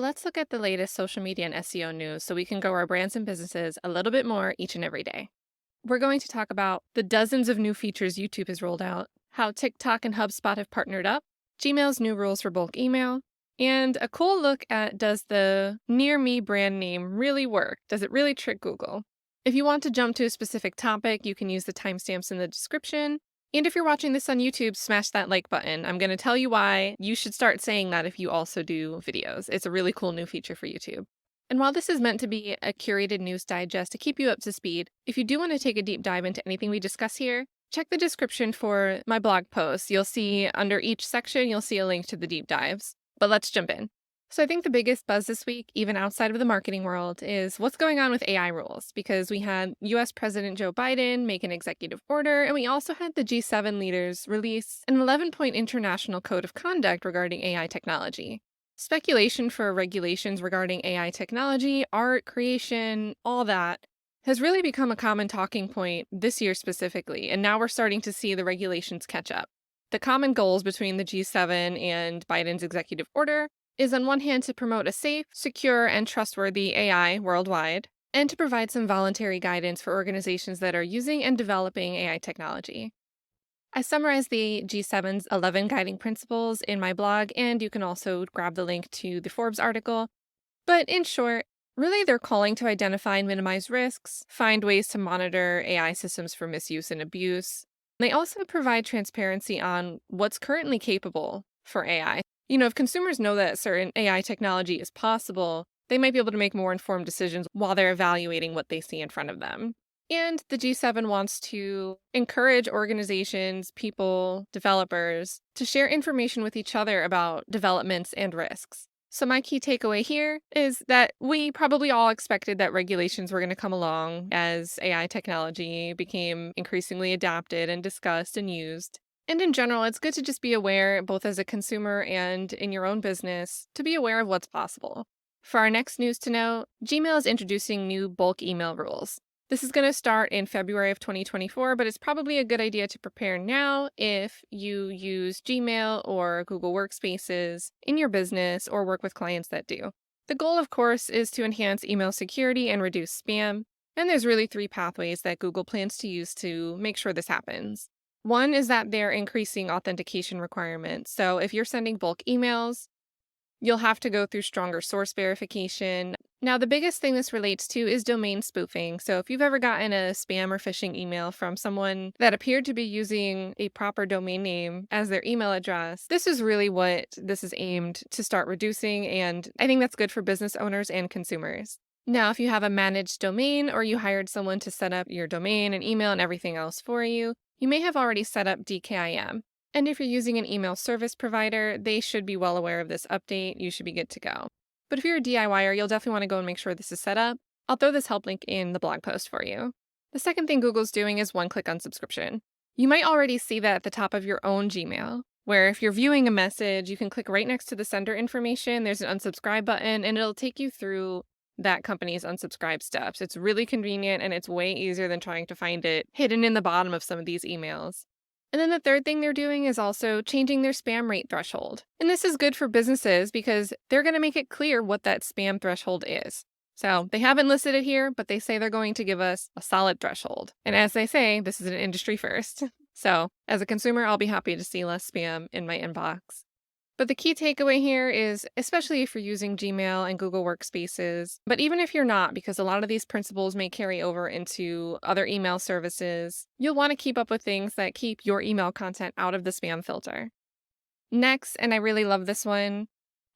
Let's look at the latest social media and SEO news so we can grow our brands and businesses a little bit more each and every day. We're going to talk about the dozens of new features YouTube has rolled out, how TikTok and HubSpot have partnered up, Gmail's new rules for bulk email, and a cool look at does the Near Me brand name really work? Does it really trick Google? If you want to jump to a specific topic, you can use the timestamps in the description. And if you're watching this on YouTube, smash that like button. I'm going to tell you why you should start saying that if you also do videos. It's a really cool new feature for YouTube. And while this is meant to be a curated news digest to keep you up to speed, if you do want to take a deep dive into anything we discuss here, check the description for my blog posts. You'll see under each section, you'll see a link to the deep dives. But let's jump in. So I think the biggest buzz this week, even outside of the marketing world, is what's going on with AI rules, because we had US President Joe Biden make an executive order, and we also had the G7 leaders release an 11-point international code of conduct regarding AI technology. Speculation for regulations regarding AI technology, art, creation, all that has really become a common talking point this year specifically, and now we're starting to see the regulations catch up. The common goals between the G7 and Biden's executive order is on one hand to promote a safe, secure, and trustworthy AI worldwide, and to provide some voluntary guidance for organizations that are using and developing AI technology. I summarized the G7's 11 guiding principles in my blog, and you can also grab the link to the Forbes article. But in short, really they're calling to identify and minimize risks, find ways to monitor AI systems for misuse and abuse. They also provide transparency on what's currently capable for AI. If consumers know that certain AI technology is possible, they might be able to make more informed decisions while they're evaluating what they see in front of them. And the G7 wants to encourage organizations, people, developers to share information with each other about developments and risks. So my key takeaway here is that we probably all expected that regulations were going to come along as AI technology became increasingly adapted and discussed and used. And in general, it's good to just be aware, both as a consumer and in your own business, to be aware of what's possible. For our next news to know, Gmail is introducing new bulk email rules. This is going to start in February of 2024, but it's probably a good idea to prepare now if you use Gmail or Google Workspaces in your business or work with clients that do. The goal, of course, is to enhance email security and reduce spam. And there's really three pathways that Google plans to use to make sure this happens. One is that they're increasing authentication requirements. So if you're sending bulk emails, you'll have to go through stronger source verification. Now, the biggest thing this relates to is domain spoofing. So if you've ever gotten a spam or phishing email from someone that appeared to be using a proper domain name as their email address, this is really what this is aimed to start reducing, and I think that's good for business owners and consumers. Now, if you have a managed domain or you hired someone to set up your domain and email and everything else for you, you may have already set up DKIM. And if you're using an email service provider, they should be well aware of this update. You should be good to go. But if you're a DIYer, you'll definitely want to go and make sure this is set up. I'll throw this help link in the blog post for you. The second thing Google's doing is one-click unsubscription. You might already see that at the top of your own Gmail, where if you're viewing a message, you can click right next to the sender information. There's an unsubscribe button, and it'll take you through that company's unsubscribe steps. It's really convenient, and it's way easier than trying to find it hidden in the bottom of some of these emails. And then the third thing they're doing is also changing their spam rate threshold. And this is good for businesses because they're going to make it clear what that spam threshold is. So they haven't listed it here, but they say they're going to give us a solid threshold. And as they say, this is an industry first. So as a consumer, I'll be happy to see less spam in my inbox. But the key takeaway here is, especially if you're using Gmail and Google Workspaces, but even if you're not, because a lot of these principles may carry over into other email services, you'll want to keep up with things that keep your email content out of the spam filter. Next, and I really love this one,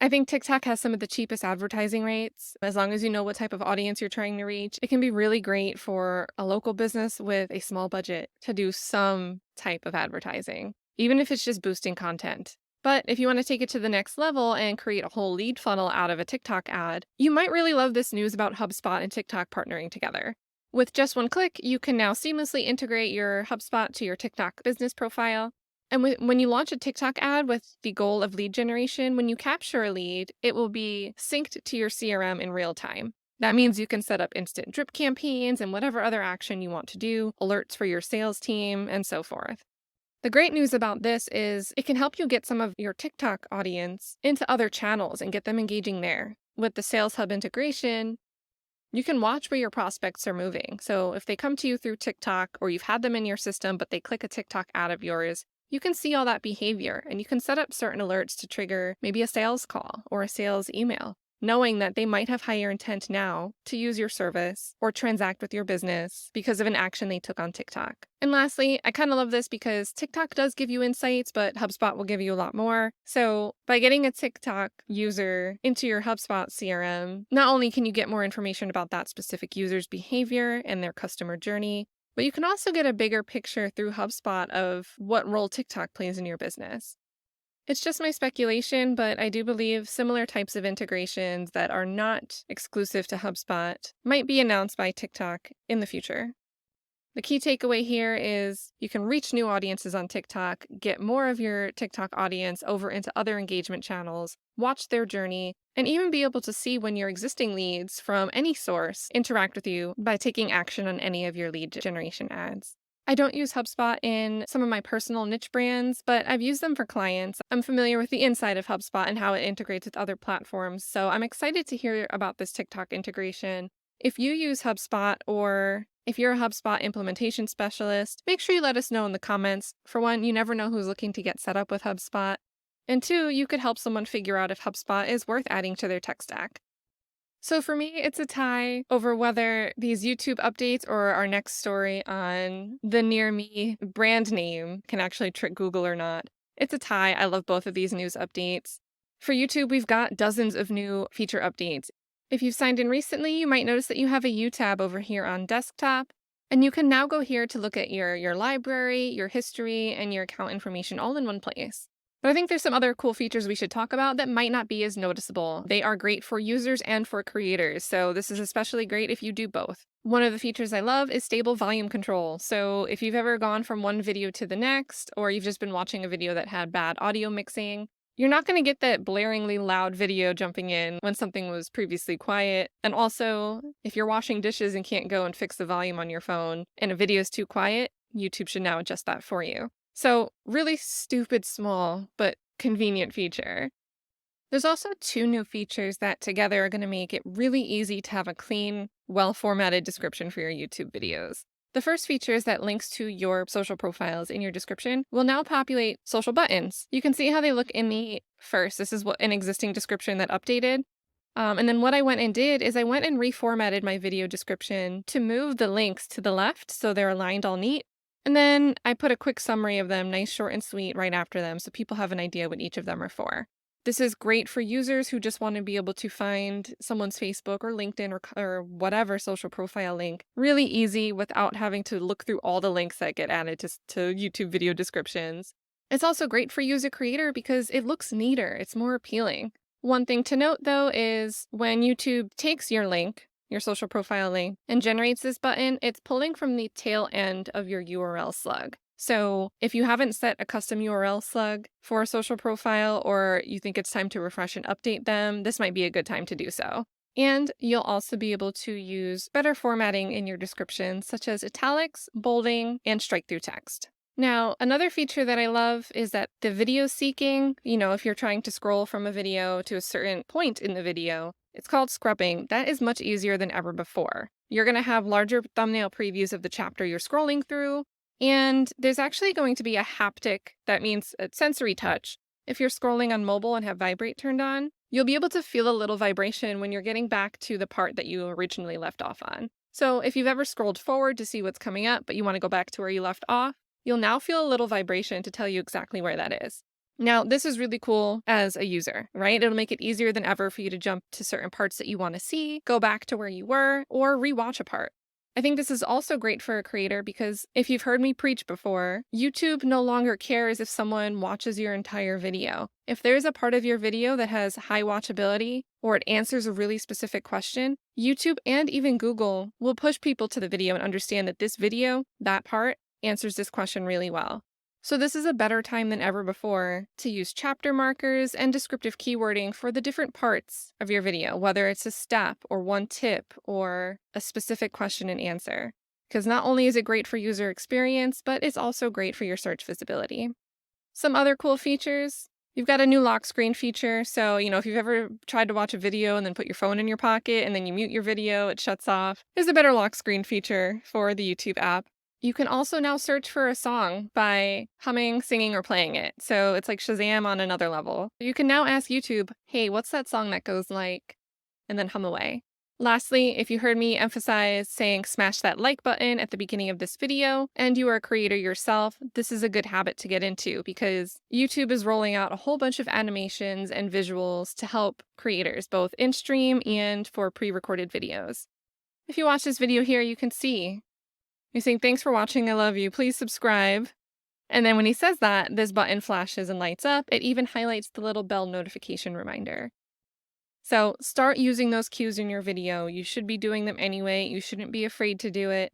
I think TikTok has some of the cheapest advertising rates. As long as you know what type of audience you're trying to reach, it can be really great for a local business with a small budget to do some type of advertising, even if it's just boosting content. But if you want to take it to the next level and create a whole lead funnel out of a TikTok ad, you might really love this news about HubSpot and TikTok partnering together. With just one click, you can now seamlessly integrate your HubSpot to your TikTok business profile. And when you launch a TikTok ad with the goal of lead generation, when you capture a lead, it will be synced to your CRM in real time. That means you can set up instant drip campaigns and whatever other action you want to do, alerts for your sales team, and so forth. The great news about this is it can help you get some of your TikTok audience into other channels and get them engaging there. with the Sales Hub integration, you can watch where your prospects are moving. So if they come to you through TikTok or you've had them in your system, but they click a TikTok ad of yours, you can see all that behavior and you can set up certain alerts to trigger maybe a sales call or a sales email, knowing that they might have higher intent now to use your service or transact with your business because of an action they took on TikTok. And lastly, I kind of love this because TikTok does give you insights, but HubSpot will give you a lot more. So by getting a TikTok user into your HubSpot CRM, not only can you get more information about that specific user's behavior and their customer journey, but you can also get a bigger picture through HubSpot of what role TikTok plays in your business. It's just my speculation, but I do believe similar types of integrations that are not exclusive to HubSpot might be announced by TikTok in the future. The key takeaway here is you can reach new audiences on TikTok, get more of your TikTok audience over into other engagement channels, watch their journey, and even be able to see when your existing leads from any source interact with you by taking action on any of your lead generation ads. I don't use HubSpot in some of my personal niche brands, but I've used them for clients. I'm familiar with the inside of HubSpot and how it integrates with other platforms, so I'm excited to hear about this TikTok integration. If you use HubSpot or if you're a HubSpot implementation specialist, make sure you let us know in the comments. For one, you never know who's looking to get set up with HubSpot. And two, you could help someone figure out if HubSpot is worth adding to their tech stack. So for me, it's a tie over whether these YouTube updates or our next story on the Near Me brand name can actually trick Google or not. It's a tie. I love both of these news updates. For YouTube, we've got dozens of new feature updates. If you've signed in recently, you might notice that you have a U tab over here on desktop, and you can now go here to look at your library, your history, and your account information all in one place. But I think there's some other cool features we should talk about that might not be as noticeable. They are great for users and for creators, so this is especially great if you do both. One of the features I love is stable volume control. So if you've ever gone from one video to the next, or you've just been watching a video that had bad audio mixing, you're not going to get that blaringly loud video jumping in when something was previously quiet. And also, if you're washing dishes and can't go and fix the volume on your phone and a video is too quiet, YouTube should now adjust that for you. So really stupid small, but convenient feature. There's also two new features that together are going to make it really easy to have a clean, well-formatted description for your YouTube videos. The first feature is that links to your social profiles in your description will now populate social buttons. You can see how they look in the first. This is what an existing description that updated. And then what I went and did is I went and reformatted my video description to move the links to the left so they're aligned all neat. And then I put a quick summary of them, nice, short, and sweet, right after them so people have an idea what each of them are for. This is great for users who just want to be able to find someone's Facebook or LinkedIn or whatever social profile link really easy without having to look through all the links that get added to YouTube video descriptions. It's also great for user creator because it looks neater, it's more appealing. One thing to note though is when YouTube takes your link, your social profile link, and generates this button, it's pulling from the tail end of your URL slug. So if you haven't set a custom URL slug for a social profile or you think it's time to refresh and update them, this might be a good time to do so. And you'll also be able to use better formatting in your description, such as italics, bolding, and strike-through text. Now, another feature that I love is that the video seeking, if you're trying to scroll from a video to a certain point in the video, it's called scrubbing. That is much easier than ever before. You're going to have larger thumbnail previews of the chapter you're scrolling through, and there's actually going to be a haptic, that means a sensory touch. If you're scrolling on mobile and have vibrate turned on, you'll be able to feel a little vibration when you're getting back to the part that you originally left off on. So if you've ever scrolled forward to see what's coming up, but you want to go back to where you left off, you'll now feel a little vibration to tell you exactly where that is. Now, this is really cool as a user, right? It'll make it easier than ever for you to jump to certain parts that you want to see, go back to where you were, or rewatch a part. I think this is also great for a creator because if you've heard me preach before, YouTube no longer cares if someone watches your entire video. If there's a part of your video that has high watchability or it answers a really specific question, YouTube and even Google will push people to the video and understand that this video, that part, answers this question really well. So this is a better time than ever before to use chapter markers and descriptive keywording for the different parts of your video, whether it's a step or one tip or a specific question and answer. Because not only is it great for user experience, but it's also great for your search visibility. Some other cool features. You've got a new lock screen feature, so, if you've ever tried to watch a video and then put your phone in your pocket and then you mute your video, it shuts off. There's a better lock screen feature for the YouTube app. You can also now search for a song by humming, singing, or playing it. So it's like Shazam on another level. You can now ask YouTube, hey, what's that song that goes like, and then hum away. Lastly, if you heard me emphasize saying smash that like button at the beginning of this video, and you are a creator yourself, this is a good habit to get into because YouTube is rolling out a whole bunch of animations and visuals to help creators, both in-stream and for pre-recorded videos. If you watch this video here, you can see he's saying, thanks for watching, I love you, please subscribe. And then when he says that, this button flashes and lights up. It even highlights the little bell notification reminder. So start using those cues in your video. You should be doing them anyway. You shouldn't be afraid to do it.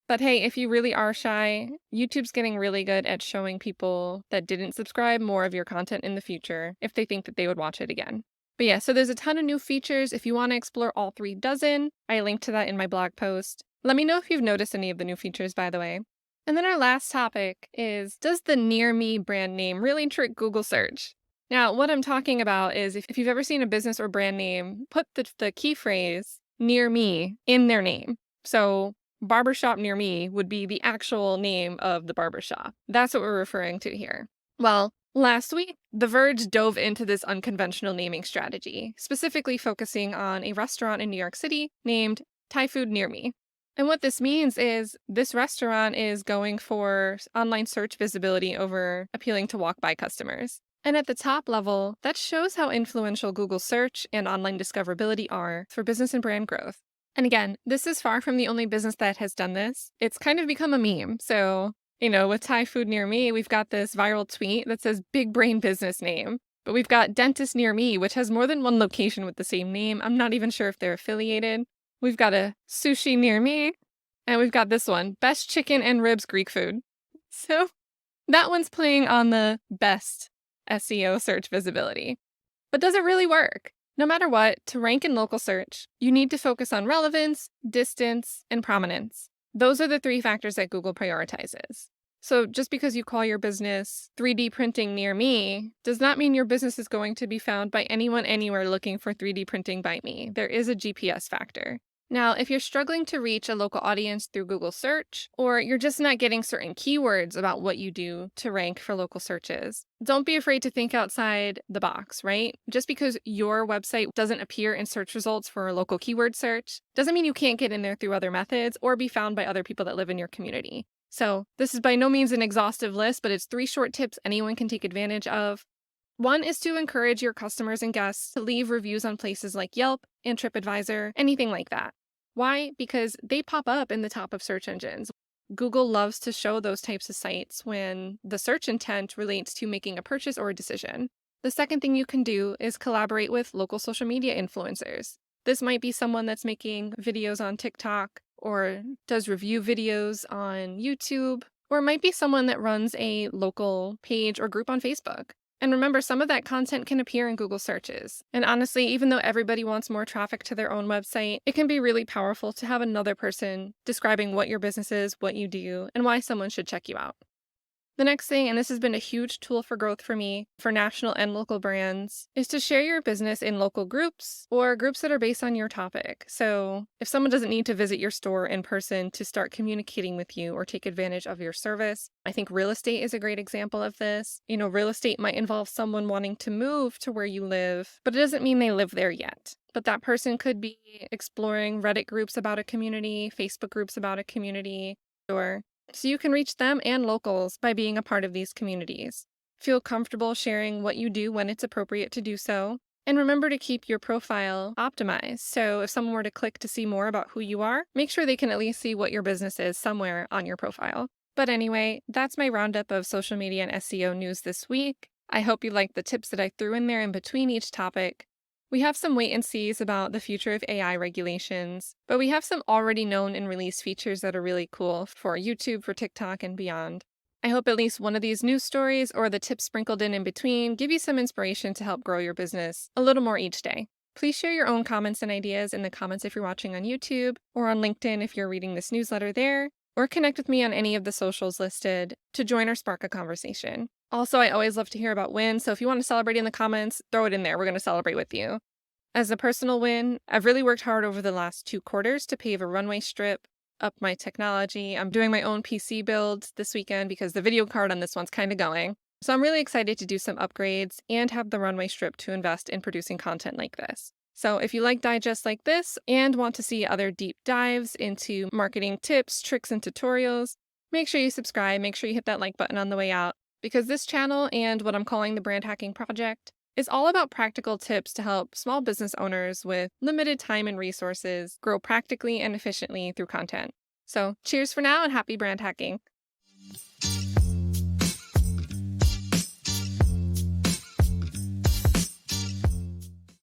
But hey, if you really are shy, YouTube's getting really good at showing people that didn't subscribe more of your content in the future if they think that they would watch it again. But yeah, so there's a ton of new features. If you want to explore all 3 dozen, I linked to that in my blog post. Let me know if you've noticed any of the new features, by the way. And then our last topic is, does the Near Me brand name really trick Google search? Now, what I'm talking about is if you've ever seen a business or brand name, put the key phrase near me in their name. So barbershop near me would be the actual name of the barbershop. That's what we're referring to here. Well, last week, The Verge dove into this unconventional naming strategy, specifically focusing on a restaurant in New York City named Thai Food Near Me. And what this means is this restaurant is going for online search visibility over appealing to walk-by customers. And at the top level, that shows how influential Google search and online discoverability are for business and brand growth. And again, this is far from the only business that has done this. It's kind of become a meme. So, with Thai Food Near Me, we've got this viral tweet that says big brain business name. But we've got Dentist Near Me, which has more than one location with the same name. I'm not even sure if they're affiliated. We've got a Sushi Near Me. And we've got this one, Best Chicken and Ribs Greek Food. So that one's playing on the best SEO search visibility. But does it really work? No matter what, to rank in local search, you need to focus on relevance, distance, and prominence. Those are the 3 factors that Google prioritizes. So just because you call your business 3D printing near me does not mean your business is going to be found by anyone anywhere looking for 3D printing by me. There is a GPS factor. Now, if you're struggling to reach a local audience through Google search, or you're just not getting certain keywords about what you do to rank for local searches, don't be afraid to think outside the box, right? Just because your website doesn't appear in search results for a local keyword search doesn't mean you can't get in there through other methods or be found by other people that live in your community. So this is by no means an exhaustive list, but it's 3 short tips anyone can take advantage of. One is to encourage your customers and guests to leave reviews on places like Yelp and TripAdvisor, anything like that. Why? Because they pop up in the top of search engines. Google loves to show those types of sites when the search intent relates to making a purchase or a decision. The second thing you can do is collaborate with local social media influencers. This might be someone that's making videos on TikTok or does review videos on YouTube, or it might be someone that runs a local page or group on Facebook. And remember, some of that content can appear in Google searches. And honestly, even though everybody wants more traffic to their own website, it can be really powerful to have another person describing what your business is, what you do, and why someone should check you out. The next thing, and this has been a huge tool for growth for me, for national and local brands, is to share your business in local groups or groups that are based on your topic. So if someone doesn't need to visit your store in person to start communicating with you or take advantage of your service, I think real estate is a great example of this. Real estate might involve someone wanting to move to where you live, but it doesn't mean they live there yet. But that person could be exploring Reddit groups about a community, Facebook groups about a community, or so you can reach them and locals by being a part of these communities. Feel comfortable sharing what you do when it's appropriate to do so. And remember to keep your profile optimized. So if someone were to click to see more about who you are, make sure they can at least see what your business is somewhere on your profile. But anyway, that's my roundup of social media and SEO news this week. I hope you liked the tips that I threw in there in between each topic. We have some wait and sees about the future of AI regulations, but we have some already known and released features that are really cool for YouTube, for TikTok, and beyond. I hope at least one of these news stories or the tips sprinkled in between give you some inspiration to help grow your business a little more each day. Please share your own comments and ideas in the comments if you're watching on YouTube, or on LinkedIn if you're reading this newsletter there. or connect with me on any of the socials listed to join or spark a conversation. Also, I always love to hear about wins, so if you want to celebrate in the comments, throw it in there. We're going to celebrate with you. As a personal win, I've really worked hard over the last 2 quarters to pave a runway strip, up my technology. I'm doing my own PC build this weekend because the video card on this one's kind of going. So I'm really excited to do some upgrades and have the runway strip to invest in producing content like this. So if you like digests like this and want to see other deep dives into marketing tips, tricks, and tutorials, make sure you subscribe, make sure you hit that like button on the way out, because this channel and what I'm calling the Brand Hacking Project is all about practical tips to help small business owners with limited time and resources grow practically and efficiently through content. So cheers for now and happy brand hacking.